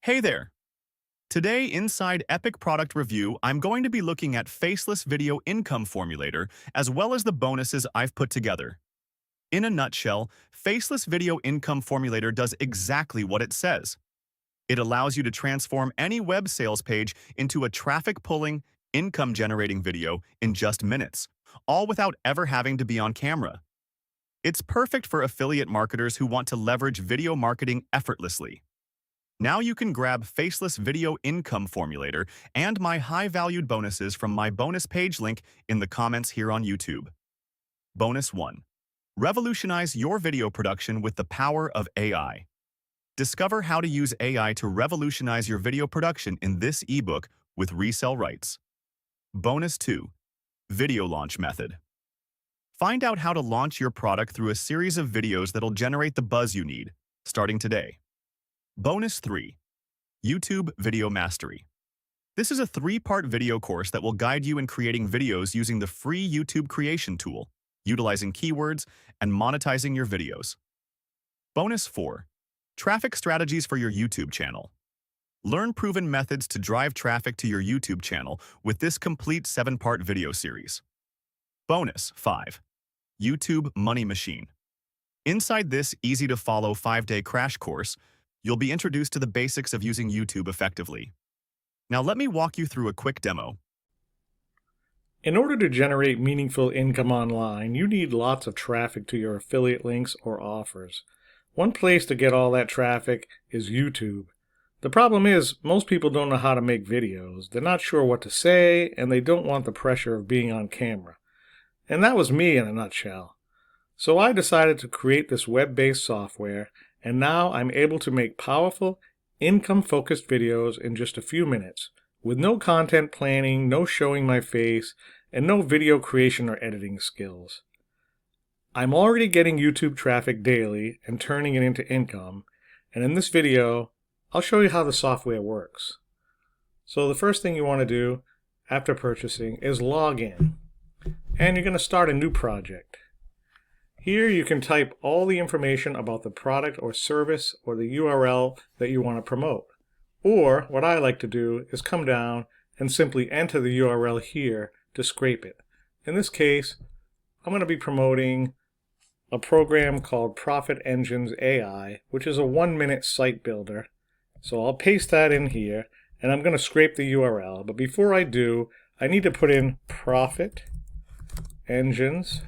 Hey there! Today, inside Epic Product Review, I'm going to be looking at Faceless Video Income Formulator, as well as the bonuses I've put together. In a nutshell, Faceless Video Income Formulator does exactly what it says. It allows you to transform any web sales page into a traffic-pulling, income-generating video in just minutes, all without ever having to be on camera. It's perfect for affiliate marketers who want to leverage video marketing effortlessly. Now you can grab Faceless Video Income Formulator and my high-valued bonuses from my bonus page link in the comments here on YouTube. Bonus 1. Revolutionize your video production with the power of AI. Discover how to use AI to revolutionize your video production in this ebook with resale rights. Bonus 2. Video Launch Method. Find out how to launch your product through a series of videos that'll generate the buzz you need, starting today. Bonus 3. YouTube Video Mastery. This is a 3-part video course that will guide you in creating videos using the free YouTube creation tool, utilizing keywords, and monetizing your videos. Bonus 4. Traffic Strategies for your YouTube channel. Learn proven methods to drive traffic to your YouTube channel with this complete 7-part video series. Bonus 5. YouTube Money Machine. Inside this easy-to-follow 5-day crash course, you'll be introduced to the basics of using YouTube effectively. Now let me walk you through a quick demo. In order to generate meaningful income online, you need lots of traffic to your affiliate links or offers. One place to get all that traffic is YouTube. The problem is, most people don't know how to make videos. They're not sure what to say, and they don't want the pressure of being on camera. And that was me in a nutshell. So I decided to create this web-based software, and now I'm able to make powerful, income-focused videos in just a few minutes, with no content planning, no showing my face, and no video creation or editing skills. I'm already getting YouTube traffic daily and turning it into income, and in this video, I'll show you how the software works. So the first thing you want to do after purchasing is log in, and you're going to start a new project. Here you can type all the information about the product or service or the URL that you want to promote. Or what I like to do is come down and simply enter the URL here to scrape it. In this case, I'm going to be promoting a program called Profit Engines AI, which is a 1-minute site builder. So I'll paste that in here and I'm going to scrape the URL. But before I do, I need to put in Profit Engines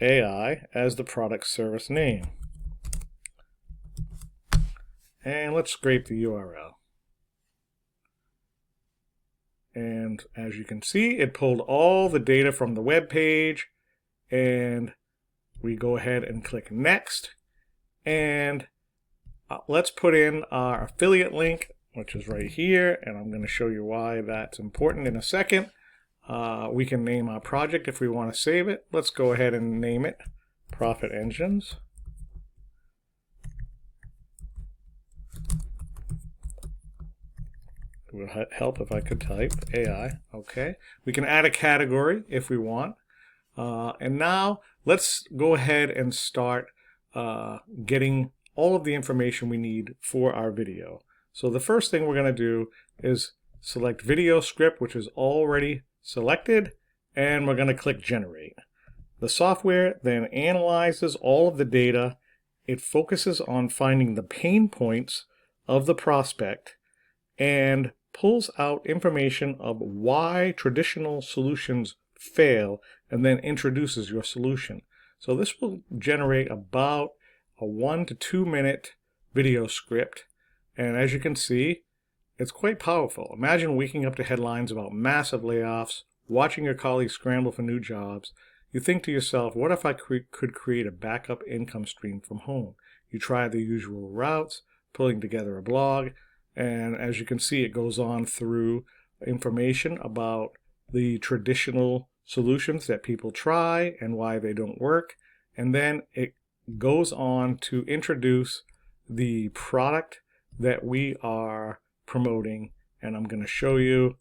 AI as the product service name. And let's scrape the URL. And as you can see, it pulled all the data from the web page, and we go ahead and click Next. And let's put in our affiliate link, which is right here, and I'm going to show you why that's important in a second. We can name our project if we want to save it. Let's go ahead and name it Profit Engines. It would help if I could type AI. Okay. We can add a category if we want. And now let's go ahead and start getting all of the information we need for our video. So the first thing we're going to do is select Video Script, which is already selected, and we're going to click Generate. The software then analyzes all of the data. It focuses on finding the pain points of the prospect and pulls out information of why traditional solutions fail and then introduces your solution. So this will generate about a 1 to 2 minute video script, and as you can see, it's quite powerful. Imagine waking up to headlines about massive layoffs, watching your colleagues scramble for new jobs. You think to yourself, what if I could create a backup income stream from home? You try the usual routes, pulling together a blog, and as you can see, it goes on through information about the traditional solutions that people try and why they don't work. And then it goes on to introduce the product that we are promoting, and I'm going to show you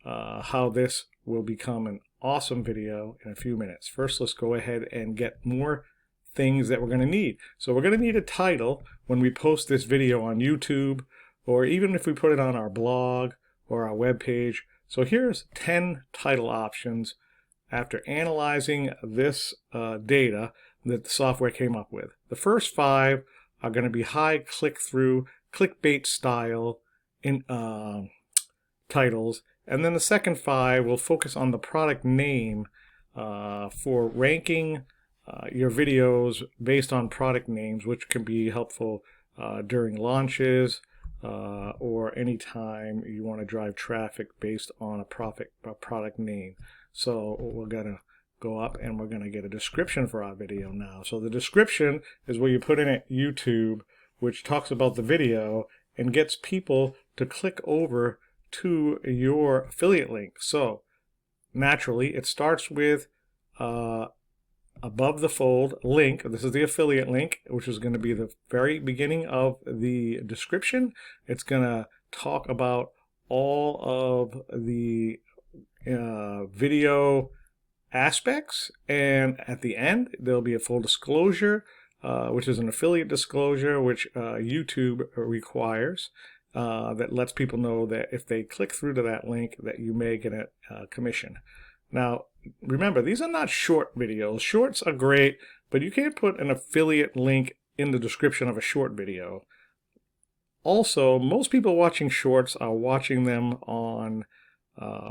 how this will become an awesome video in a few minutes. First, let's go ahead and get more things that we're going to need. So we're going to need a title when we post this video on YouTube, or even if we put it on our blog or our web page. So here's 10 title options after analyzing this data that the software came up with. The first 5 are going to be high click-through, clickbait style in titles, and then the second 5 will focus on the product name for ranking your videos based on product names, which can be helpful during launches or anytime you want to drive traffic based on a product name. So we're going to go up and we're going to get a description for our video now. So the description is where you put in at YouTube, which talks about the video and gets people to click over to your affiliate link. So naturally, it starts with above the fold link. This is the affiliate link, which is going to be the very beginning of the description. It's going to talk about all of the video aspects, and at the end there'll be a full disclosure, which is an affiliate disclosure, which YouTube requires, that lets people know that if they click through to that link that you may get a commission. Now remember, these are not short videos. Shorts are great, but you can't put an affiliate link in the description of a short video. Also, most people watching shorts are watching them on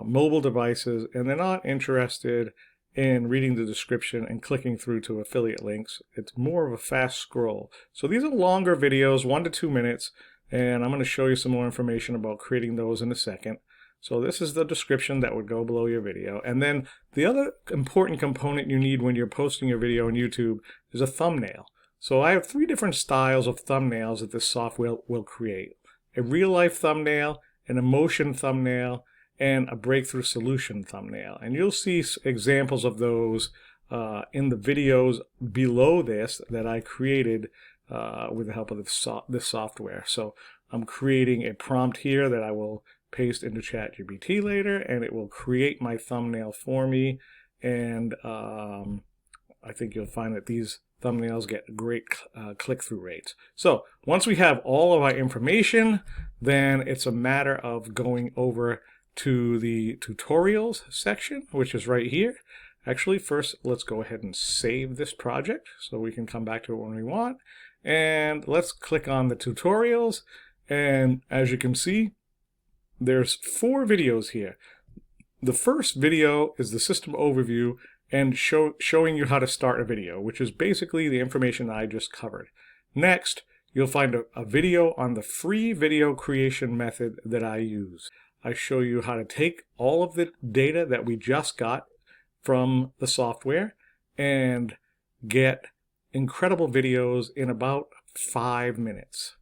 mobile devices, and they're not interested in reading the description and clicking through to affiliate links. It's more of a fast scroll. So these are longer videos, 1 to 2 minutes, and I'm going to show you some more information about creating those in a second. So this is the description that would go below your video. And then the other important component you need when you're posting your video on YouTube is a thumbnail. So I have 3 different styles of thumbnails that this software will create: a real-life thumbnail, an emotion thumbnail, and a breakthrough solution thumbnail. And you'll see examples of those in the videos below this that I created with the help of this software. So I'm creating a prompt here that I will paste into ChatGPT later, and it will create my thumbnail for me. And I think you'll find that these thumbnails get great click-through rates. So once we have all of our information, then it's a matter of going over to the tutorials section, which is right here. Actually, first let's go ahead and save this project so we can come back to it when we want. And let's click on the tutorials, and as you can see, there's 4 videos here. The first video is the system overview and showing you how to start a video, which is basically the information that I just covered. Next, you'll find a video on the free video creation method that I use. I show you how to take all of the data that we just got from the software and get incredible videos in about 5 minutes.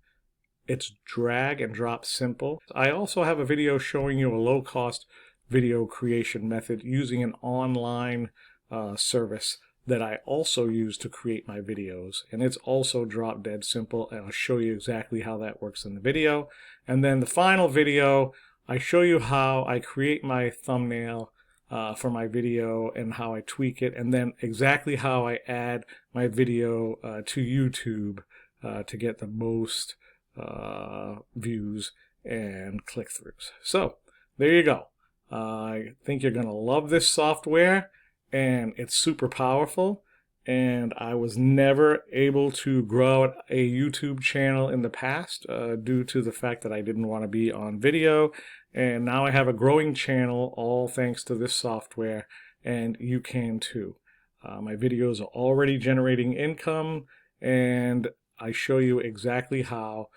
It's drag and drop simple. I also have a video showing you a low-cost video creation method using an online service that I also use to create my videos, and it's also drop dead simple, and I'll show you exactly how that works in the video. And then the final video, I show you how I create my thumbnail for my video and how I tweak it, and then exactly how I add my video to YouTube to get the most views and click-throughs. So there you go. I think you're going to love this software, and it's super powerful. And I was never able to grow out a YouTube channel in the past due to the fact that I didn't want to be on video. And now I have a growing channel, all thanks to this software, and you can too. My videos are already generating income, and I show you exactly how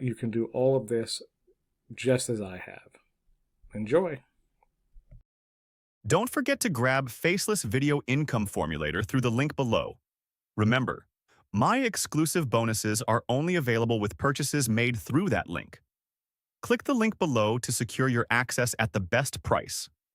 you can do all of this just as I have. Enjoy. Don't forget to grab Faceless Video Income Formulator through the link below. Remember, my exclusive bonuses are only available with purchases made through that link. Click the link below to secure your access at the best price.